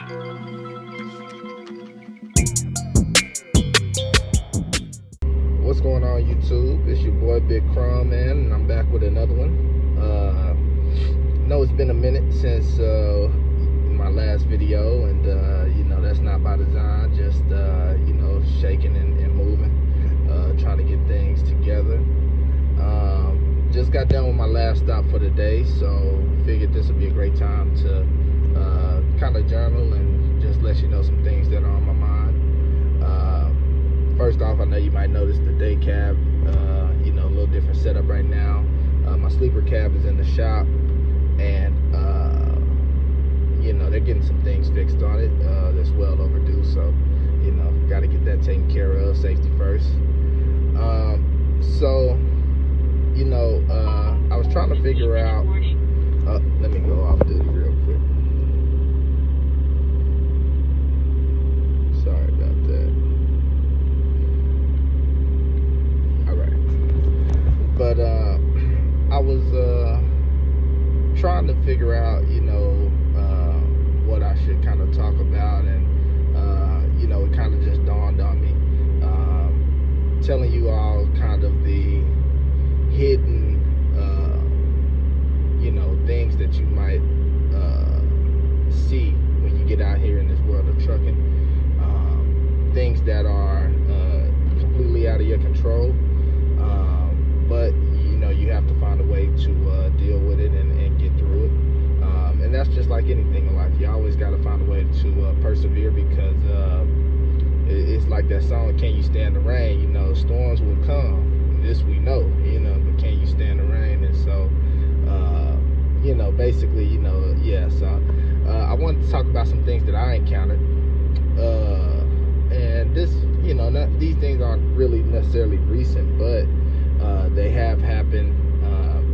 What's going on, YouTube? It's your boy Big Crumb, man, and I'm back with another one. Know it's been a minute since my last video, and that's not by design. Just shaking and moving, trying to get things together. Just got done with my last stop for the day, so figured this would be a great time to kind of journal and just let you know some things that are on my mind. First off, I know you might notice the day cab, a little different setup right now. My sleeper cab is in the shop, and they're getting some things fixed on it that's well overdue, so got to get that taken care of. Safety first. I was trying to figure out, let me go off duty real quick. Sorry about that. But I was trying to figure out, what I should kind of talk about, and it kind of just dawned on me, telling you all kind of the hidden, things that you might see when you get out here in this world of trucking, things that are completely out of your control. But you have to find a way to deal with it and get through it, and that's just like anything in life. You always got to find a way to persevere, because it's like that song, "Can you stand the rain?" Storms will come, this we know, but can you stand the rain? And so basically, so I wanted to talk about some things that I encountered, and this, these things aren't really necessarily recent, but they have happened,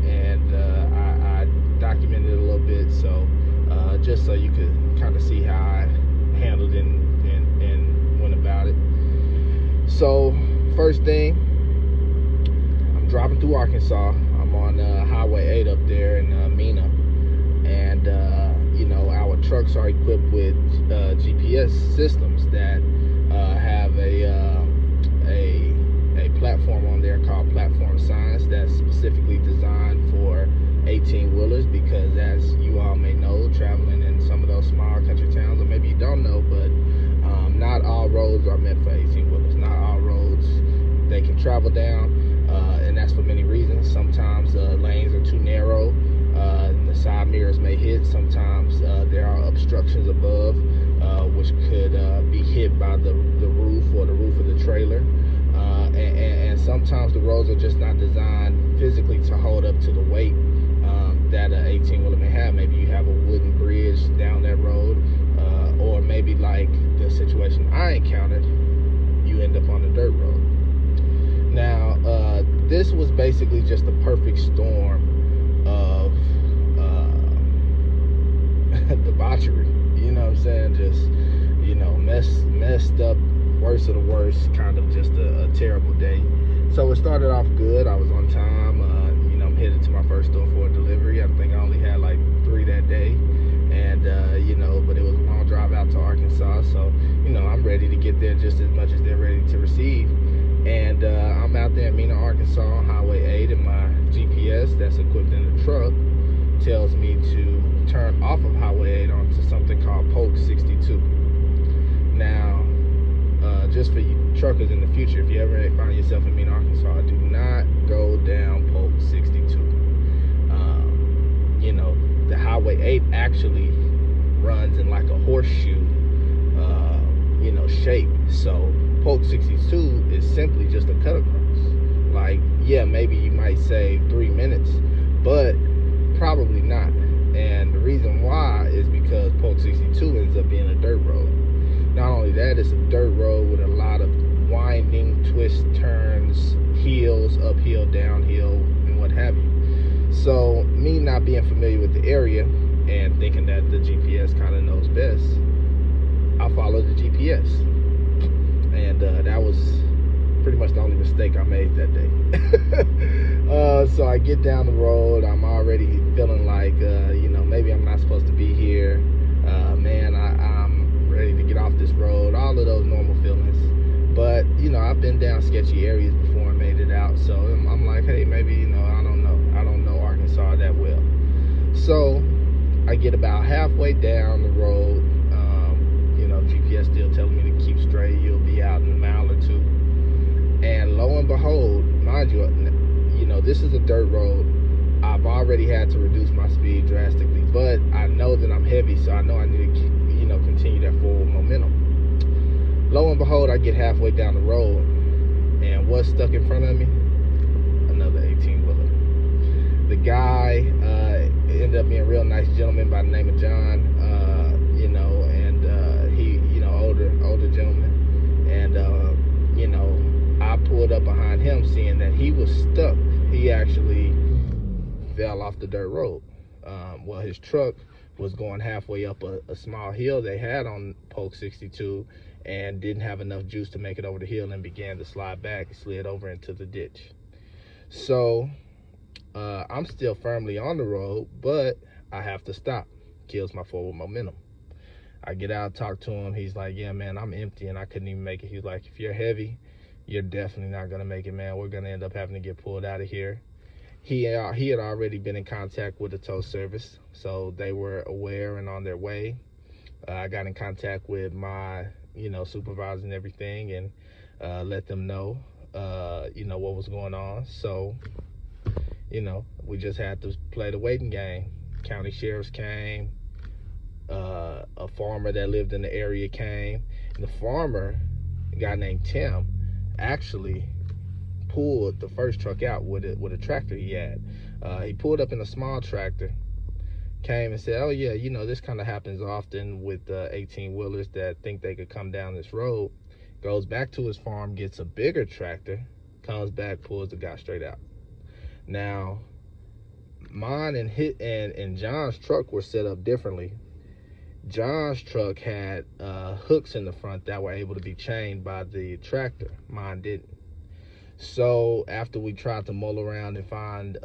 and I documented it a little bit, so just so you could kind of see how I handled it and went about it. So first thing, I'm driving through Arkansas. I'm on Highway 8 up there in Mena, and our trucks are equipped with GPS systems that have a platform on there called Platform Science that's specifically designed for 18-wheelers, because as you all may know, traveling in some of those small country towns, or maybe you don't know, but not all roads are meant for 18-wheelers. Not all roads they can travel down, and that's for many reasons. Sometimes lanes are too narrow, and the side mirrors may hit. Sometimes there are obstructions above, which could be hit by the roof or the roof of the trailer. And sometimes the roads are just not designed physically to hold up to the weight that an 18-wheeler may have. Maybe you have a wooden bridge down that road, or maybe like the situation I encountered, you end up on a dirt road. Now, this was basically just a perfect storm of debauchery. You know what I'm saying? Just, messed up, worst of the worst, kind of just a terrible day. So it started off good. I was on time. I'm headed to my first store for a delivery. I think I only had like 3 that day, and but it was a long drive out to Arkansas, so I'm ready to get there just as much as they're ready to receive. And I'm out there in Mena, Arkansas on Highway 8, and my GPS that's equipped in the truck tells me to turn off of Highway 8 onto something called Polk 62. Now, just for you truckers in the future, if you ever find yourself in Mena, Arkansas, do not go down Polk 62. The Highway 8 actually runs in like a horseshoe, shape. So Polk 62 is simply just a cut across. Like, yeah, maybe you might save 3 minutes, but probably not. And the reason why is because Polk 62 ends up being a dirt road. Not only that, it's a dirt road with a lot of winding, twists, turns, hills, uphill, downhill, and what have you. So me not being familiar with the area and thinking that the GPS kind of knows best, I followed the GPS. And that was pretty much the only mistake I made that day. So I get down the road. I'm already feeling like, maybe I'm not supposed to be here. Man, I'm been down sketchy areas before and made it out. So I'm like, hey, maybe, I don't know Arkansas that well. So I get about halfway down the road. GPS still telling me to keep straight. You'll be out in a mile or two. And lo and behold, mind you, this is a dirt road. I've already had to reduce my speed drastically, but I know that I'm heavy, so I know I need to keep, continue that forward momentum. Lo and behold, I get halfway down the road, and what's stuck in front of me? Another 18-wheeler. The guy ended up being a real nice gentleman by the name of John, and he, older gentleman, and I pulled up behind him, seeing that he was stuck. He actually fell off the dirt road. His truck was going halfway up a small hill they had on Polk 62 and didn't have enough juice to make it over the hill and began to slide back and slid over into the ditch. So I'm still firmly on the road, but I have to stop. Kills my forward momentum. I get out, talk to him. He's like, yeah, man, I'm empty and I couldn't even make it. He's like, if you're heavy, you're definitely not going to make it, man. We're going to end up having to get pulled out of here. He had already been in contact with the tow service, so they were aware and on their way. I got in contact with my, supervisor and everything, and let them know, what was going on. So, we just had to play the waiting game. County sheriffs came. A farmer that lived in the area came. And the farmer, a guy named Tim, actually pulled the first truck out with a tractor he had. He pulled up in a small tractor, came and said, oh yeah, this kind of happens often with 18-wheelers that think they could come down this road. Goes back to his farm, gets a bigger tractor, comes back, pulls the guy straight out. Now, mine and John's truck were set up differently. John's truck had hooks in the front that were able to be chained by the tractor. Mine didn't. So after we tried to mull around and find,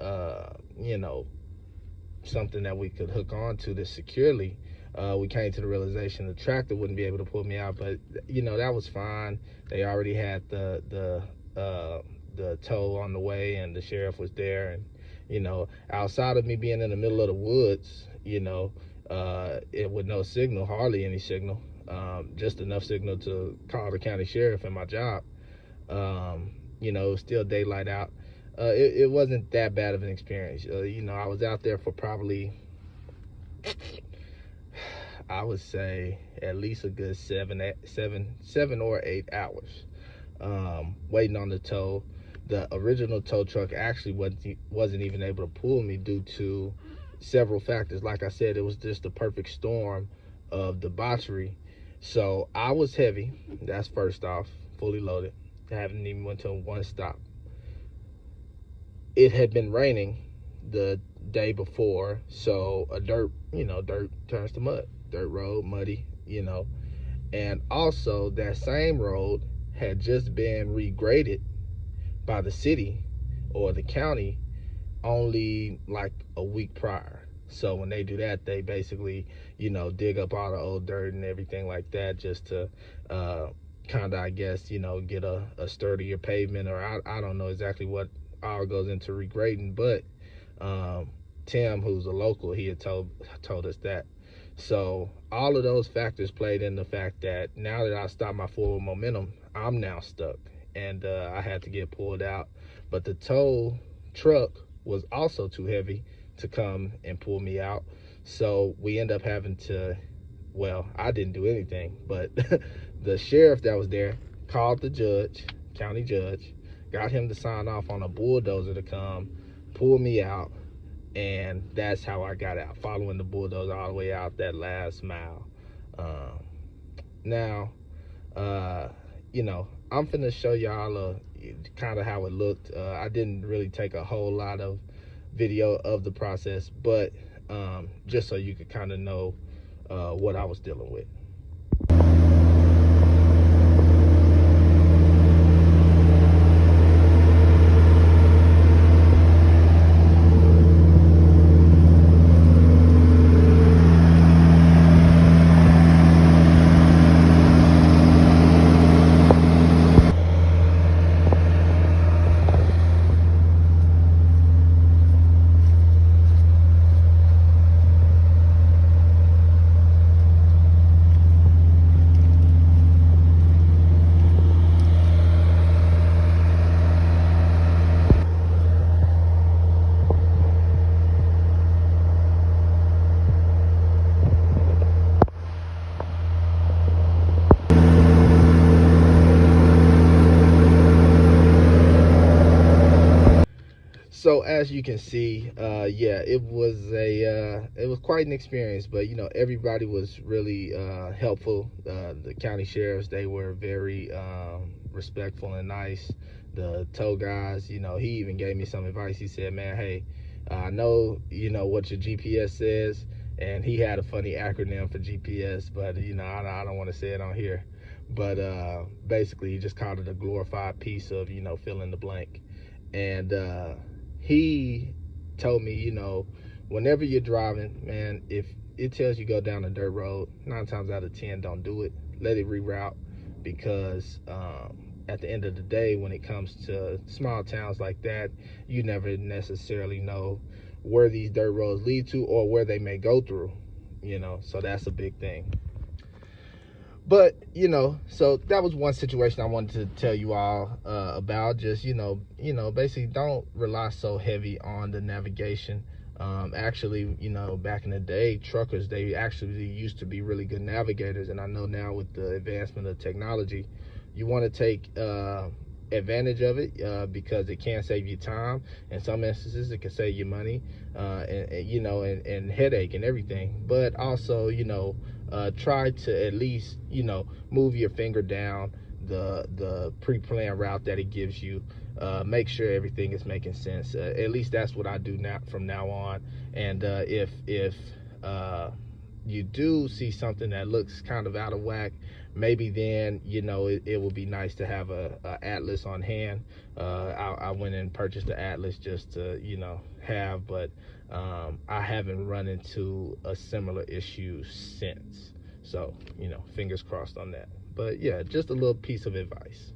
something that we could hook onto this securely, we came to the realization the tractor wouldn't be able to pull me out. But that was fine. They already had the tow on the way, and the sheriff was there. And outside of me being in the middle of the woods, it with no signal, hardly any signal, just enough signal to call the county sheriff and my job. It was still daylight out. It wasn't that bad of an experience. I was out there for probably, I would say, at least a good 7 or 8 hours, waiting on the tow. The original tow truck actually wasn't even able to pull me due to several factors. Like I said, it was just the perfect storm of debauchery. So I was heavy. That's first off, fully loaded. I haven't even went to one stop. It had been raining the day before, so dirt turns to mud. Dirt road, muddy, And also that same road had just been regraded by the city or the county only like a week prior. So when they do that, they basically, dig up all the old dirt and everything like that just to kind of, I guess, get a sturdier pavement, or I don't know exactly what all goes into regrading, but Tim, who's a local, he had told us that. So all of those factors played in the fact that now that I stopped my forward momentum, I'm now stuck, and I had to get pulled out. But the tow truck was also too heavy to come and pull me out, so we end up having to, well, I didn't do anything, but the sheriff that was there called the county judge, got him to sign off on a bulldozer to come pull me out, and that's how I got out, following the bulldozer all the way out that last mile. Now, I'm finna show y'all kind of how it looked. I didn't really take a whole lot of video of the process, but just so you could kind of know what I was dealing with. So as you can see, yeah, it was quite an experience. But everybody was really helpful. The county sheriffs, they were very respectful and nice. The tow guys, he even gave me some advice. He said, "Man, hey, I know what your GPS says," and he had a funny acronym for GPS, but I don't want to say it on here. But basically, he just called it a glorified piece of fill in the blank. And he told me, whenever you're driving, man, if it tells you go down a dirt road, 9 times out of 10, don't do it. Let it reroute, because at the end of the day, when it comes to small towns like that, you never necessarily know where these dirt roads lead to or where they may go through, so that's a big thing. But so that was one situation I wanted to tell you all about. Just basically don't rely so heavy on the navigation. Actually, back in the day, truckers, they actually used to be really good navigators, and I know now with the advancement of technology, you want to take advantage of it, because it can save you time. In some instances, it can save you money, and headache and everything. But also, try to at least move your finger down the pre-planned route that it gives you. Make sure everything is making sense. At least that's what I do now from now on. And if you do see something that looks kind of out of whack, maybe then it would be nice to have a atlas on hand. I went and purchased the atlas just to have, but I haven't run into a similar issue since. So fingers crossed on that. But yeah, just a little piece of advice.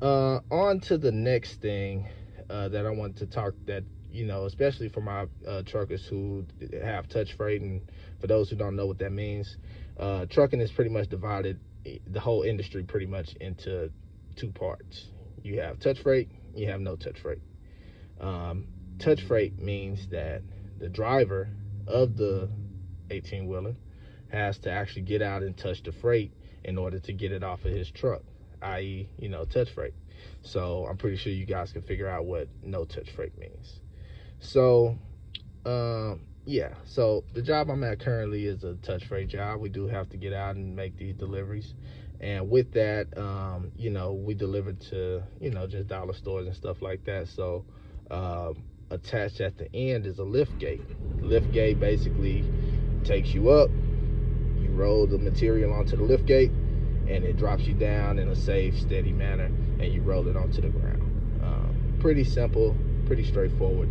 On to the next thing that I want to talk, that especially for my truckers who have touch freight, and for those who don't know what that means, trucking is pretty much divided, the whole industry pretty much, into two parts. You have touch freight, you have no touch freight. Touch freight means that the driver of the 18-wheeler has to actually get out and touch the freight in order to get it off of his truck, i.e., touch freight. So I'm pretty sure you guys can figure out what no touch freight means. So yeah, so the job I'm at currently is a touch freight job. We do have to get out and make these deliveries, and with that, we deliver to just dollar stores and stuff like that. So attached at the end is a lift gate. Lift gate basically takes you up, you roll the material onto the lift gate, and it drops you down in a safe, steady manner, and you roll it onto the ground. Pretty simple, pretty straightforward.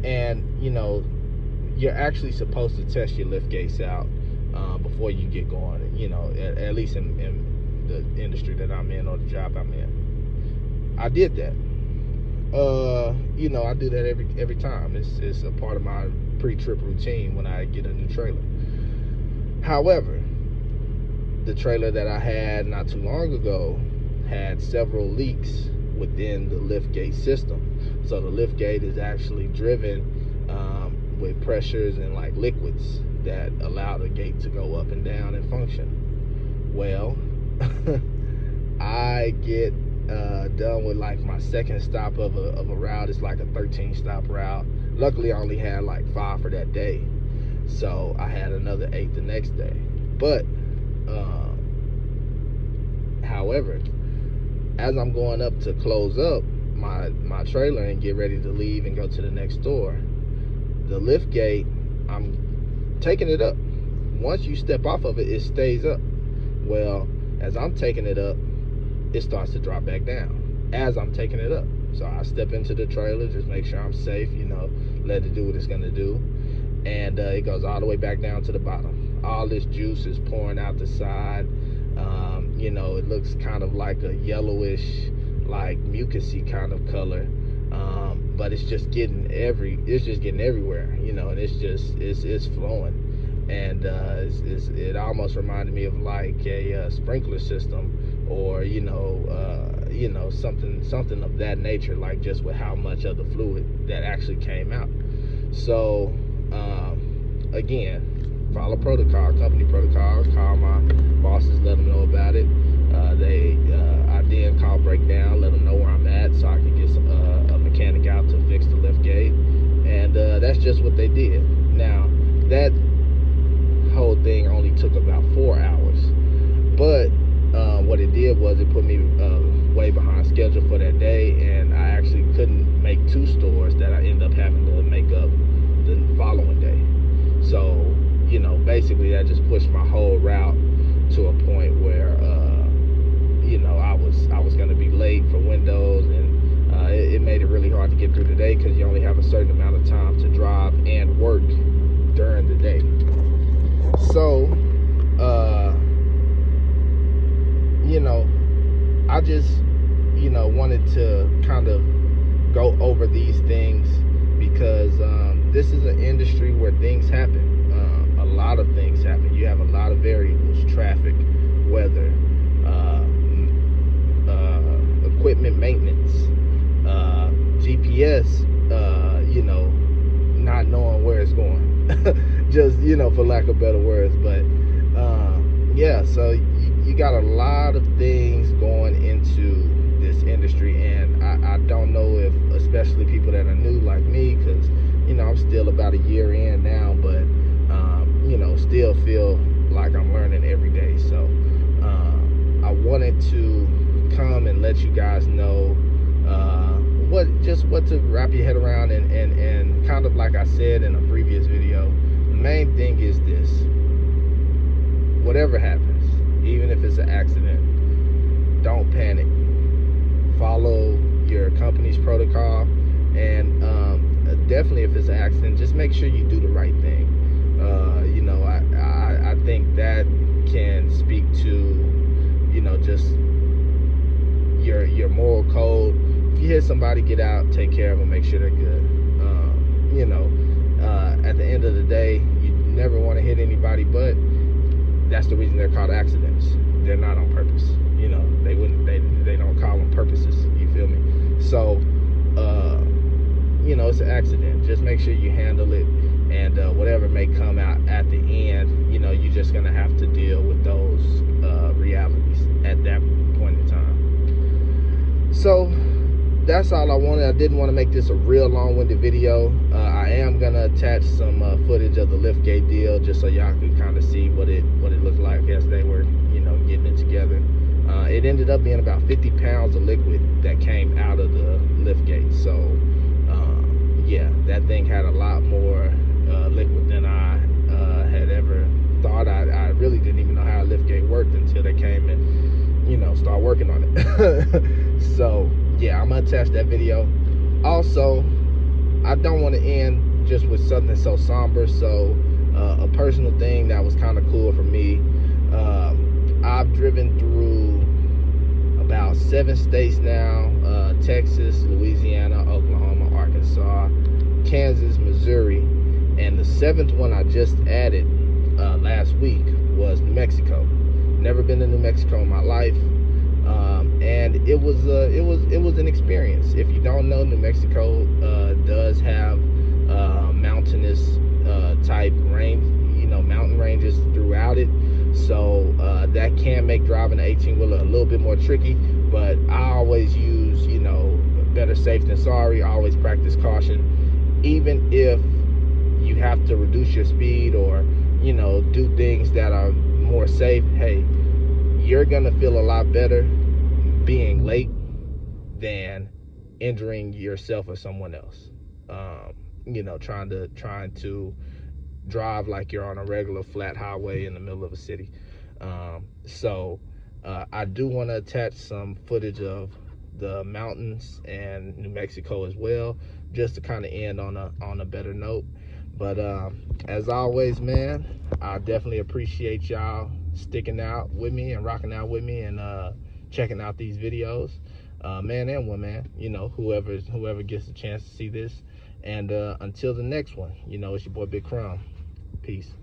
And you're actually supposed to test your lift gates out before you get going. At least in the industry that I'm in, or the job I'm in, I did that. I do that every time. It's a part of my pre-trip routine when I get a new trailer. However, the trailer that I had not too long ago had several leaks within the lift gate system. So the lift gate is actually driven with pressures and like liquids that allow the gate to go up and down and function. Well, I get done with like my second stop of a route. It's like a 13 stop route. Luckily, I only had like 5 for that day, so I had another 8 the next day. But however, as I'm going up to close up my trailer and get ready to leave and go to the next store, the lift gate, I'm taking it up. Once you step off of it, it stays up. Well, as I'm taking it up, it starts to drop back down as I'm taking it up. So I step into the trailer, just make sure I'm safe, let it do what it's gonna do, and it goes all the way back down to the bottom. All this juice is pouring out the side. It looks kind of like a yellowish, like mucusy kind of color, but it's just getting everywhere, and it's flowing, and it almost reminded me of like a sprinkler system, or something of that nature, like just with how much of the fluid that actually came out. So again, follow protocol, company protocol, call my bosses, let them know about it. I then call breakdown, let them know where I'm at, so I can get a mechanic out to And that's just what they did. Now, that whole thing only took about 4 hours, but what it did was it put me way behind schedule for that day, and I actually couldn't make 2 stores that I ended up having to make up the following day. So, you know, basically that just pushed my whole route to a point where you know, I was going to be late for windows, and it made it really hard to get through the day because you only have a certain amount of time to drive and work during the day. So you know, I just, you know, wanted to kind of go over these things because this is an industry where things happen. A lot of things happen. You have a lot of variables: traffic, weather, equipment maintenance, GPS, you know, not knowing where it's going. Just, you know, for lack of better words. But yeah, so you got a lot of things going into this industry, and I don't know if, especially people that are new like me, because, you know, I'm still about a year in now, but you know, still feel like I'm learning every day. So I wanted to come and let you guys know what to wrap your head around, and kind of like I said in a previous video, the main thing is this: whatever happens, even if it's an accident, don't panic. Follow your company's protocol, and definitely if it's an accident, just make sure you do the right thing. You know, I think that can speak to, you know, just your moral code. If you hit somebody, get out, take care of them, make sure they're good. You know, at the end of the day, you never want to hit anybody, but that's the reason they're called accidents. They're not on purpose. You know, they don't call them purposes. You feel me? So you know, it's an accident. Just make sure you handle it, and whatever may come out at the end, you know, you're just gonna have to deal with those realities at that point in time. So that's all I wanted. I didn't want to make this a real long-winded video. I am gonna attach some footage of the liftgate deal, just so y'all can kind of see what it looked like as they were, you know, getting it together. It ended up being about 50 pounds of liquid that came out of the liftgate. So yeah, that thing had a lot more liquid than I had ever thought. I really didn't even know how a liftgate worked until they came and, you know, start working on it. So yeah, I'm gonna attach that video. Also, I don't want to end just with something so somber. So a personal thing that was kind of cool for me, I've driven through about 7 states now: Texas, Louisiana, Oklahoma, Arkansas, Kansas, Missouri, and the 7th one I just added last week was New Mexico. Never been to New Mexico in my life, and it was an experience. If you don't know, New Mexico does have mountainous type range, you know, mountain ranges throughout it. So that can make driving an 18-wheeler a little bit more tricky, but I always use, you know, better safe than sorry. I always practice caution, even if you have to reduce your speed or, you know, do things that are more safe. Hey, you're gonna feel a lot better being late than injuring yourself or someone else. You know, trying to drive like you're on a regular flat highway in the middle of a city. So I do want to attach some footage of the mountains and New Mexico as well, just to kind of end on a better note. But as always, man, I definitely appreciate y'all sticking out with me and rocking out with me and checking out these videos, man and woman, you know, whoever gets a chance to see this. And until the next one, you know, it's your boy Big Crumb. Peace.